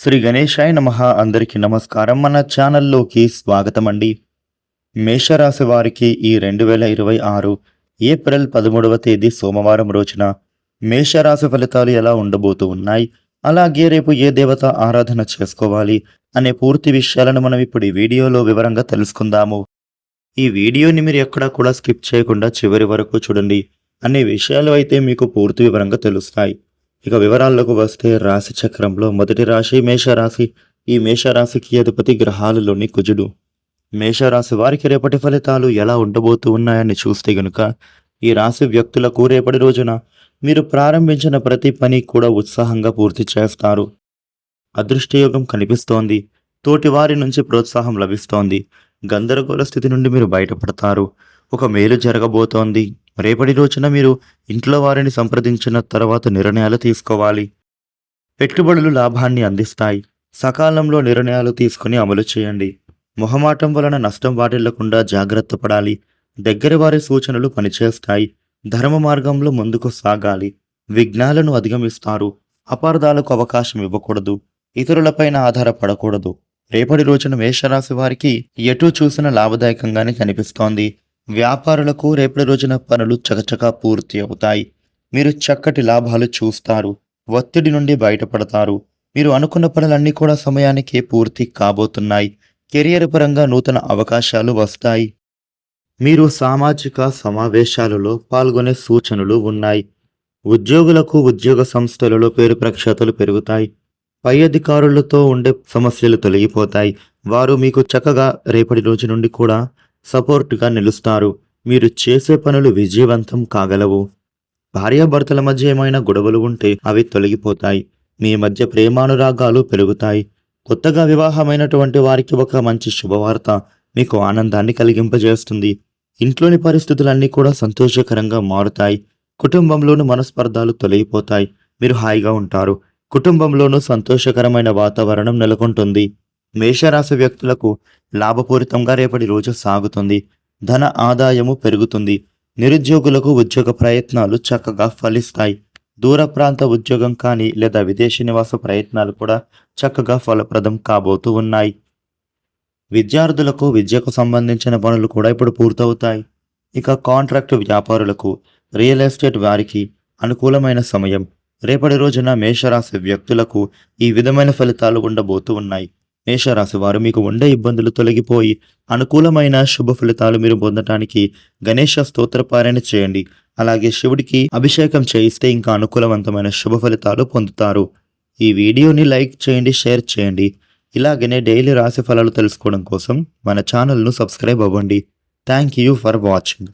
శ్రీ గణేశాయ నమః. అందరికీ నమస్కారం. మన ఛానల్లోకి స్వాగతం అండి. మేషరాశి వారికి ఈ 2026 ఏప్రిల్ 13వ తేదీ సోమవారం రోజున మేషరాశి ఫలితాలు ఎలా ఉండబోతూ ఉన్నాయి, అలాగే రేపు ఏ దేవత ఆరాధన చేసుకోవాలి అనే పూర్తి విషయాలను మనం ఇప్పుడు ఈ వీడియోలో వివరంగా తెలుసుకుందాము. ఈ వీడియోని మీరు ఎక్కడా కూడా స్కిప్ చేయకుండా చివరి వరకు చూడండి. అనే విషయాలు అయితే మీకు పూర్తి వివరంగా తెలుస్తాయి. ఇక వివరాల్లోకి వస్తే రాశి చక్రంలో మొదటి రాశి మేషరాశి. ఈ మేషరాశికి అధిపతి గ్రహాలలోని కుజుడు. మేషరాశి వారికి రేపటి ఫలితాలు ఎలా ఉండబోతూ ఉన్నాయని చూస్తే గనుక ఈ రాశి వ్యక్తులకు రేపటి రోజున మీరు ప్రారంభించిన ప్రతి పని కూడా ఉత్సాహంగా పూర్తి చేస్తారు. అదృష్టయోగం కనిపిస్తోంది. తోటి వారి నుంచి ప్రోత్సాహం లభిస్తోంది. గందరగోళ స్థితి నుండి మీరు బయటపడతారు. ఒక మేలు జరగబోతోంది. రేపటి రోజున మీరు ఇంట్లో వారిని సంప్రదించిన తర్వాత నిర్ణయాలు తీసుకోవాలి. పెట్టుబడులు లాభాన్ని అందిస్తాయి. సకాలంలో నిర్ణయాలు తీసుకుని అమలు చేయండి. మొహమాటం వలన నష్టం వాటిల్లకుండా జాగ్రత్త పడాలి. దగ్గర వారి సూచనలు పనిచేస్తాయి. ధర్మ మార్గంలో ముందుకు సాగాలి. విఘ్నాలను అధిగమిస్తారు. అపార్థాలకు అవకాశం ఇవ్వకూడదు. ఇతరులపైన ఆధారపడకూడదు. రేపటి రోజున మేషరాశి వారికి ఎటు చూసిన లాభదాయకంగానే కనిపిస్తోంది. వ్యాపారులకు రేపటి రోజున పనులు చకచకా పూర్తి అవుతాయి. మీరు చక్కటి లాభాలు చూస్తారు. ఒత్తిడి నుండి బయటపడతారు. మీరు అనుకున్న పనులన్నీ కూడా సమయానికి పూర్తి కాబోతున్నాయి. కెరియర్ పరంగా నూతన అవకాశాలు వస్తాయి. మీరు సామాజిక సమావేశాలలో పాల్గొనే సూచనలు ఉన్నాయి. ఉద్యోగులకు ఉద్యోగ సంస్థలలో పేరు ప్రఖ్యాతలు పెరుగుతాయి. పై అధికారులతో ఉండే సమస్యలు తొలగిపోతాయి. వారు మీకు చక్కగా రేపటి రోజు నుండి కూడా సపోర్టుగా నిలుస్తారు. మీరు చేసే పనులు విజయవంతం కాగలవు. భార్యాభర్తల మధ్య ఏమైనా గొడవలు ఉంటే అవి తొలగిపోతాయి. మీ మధ్య ప్రేమానురాగాలు పెరుగుతాయి. కొత్తగా వివాహమైనటువంటి వారికి ఒక మంచి శుభవార్త మీకు ఆనందాన్ని కలిగింపజేస్తుంది. ఇంట్లోని పరిస్థితులన్నీ కూడా సంతోషకరంగా మారుతాయి. కుటుంబంలోని మనస్పర్ధాలు తొలగిపోతాయి. మీరు హాయిగా ఉంటారు. కుటుంబంలోనూ సంతోషకరమైన వాతావరణం నెలకొంటుంది. మేషరాశి వ్యక్తులకు లాభపూరితంగా రేపటి రోజు సాగుతుంది. ధన ఆదాయము పెరుగుతుంది. నిరుద్యోగులకు ఉద్యోగ ప్రయత్నాలు చక్కగా ఫలిస్తాయి. దూర ప్రాంత ఉద్యోగం కానీ లేదా విదేశీ నివాస ప్రయత్నాలు కూడా చక్కగా ఫలప్రదం కాబోతూ ఉన్నాయి. విద్యార్థులకు విద్యకు సంబంధించిన పనులు కూడా ఇప్పుడు పూర్తవుతాయి. ఇక కాంట్రాక్టు వ్యాపారులకు, రియల్ ఎస్టేట్ వారికి అనుకూలమైన సమయం. రేపటి రోజున మేషరాశి వ్యక్తులకు ఈ విధమైన ఫలితాలు ఉండబోతూ ఉన్నాయి. మేషరాశి వారు మీకు ఉండే ఇబ్బందులు తొలగిపోయి అనుకూలమైన శుభ ఫలితాలు మీరు పొందటానికి గణేష స్తోత్ర పారాయణ చేయండి. అలాగే శివుడికి అభిషేకం చేయిస్తే ఇంకా అనుకూలవంతమైన శుభ ఫలితాలు పొందుతారు. ఈ వీడియోని లైక్ చేయండి, షేర్ చేయండి. ఇలాగనే డైలీ రాశి ఫలాలు తెలుసుకోవడం కోసం మన ఛానల్ను సబ్స్క్రైబ్ అవ్వండి. Thank you for watching.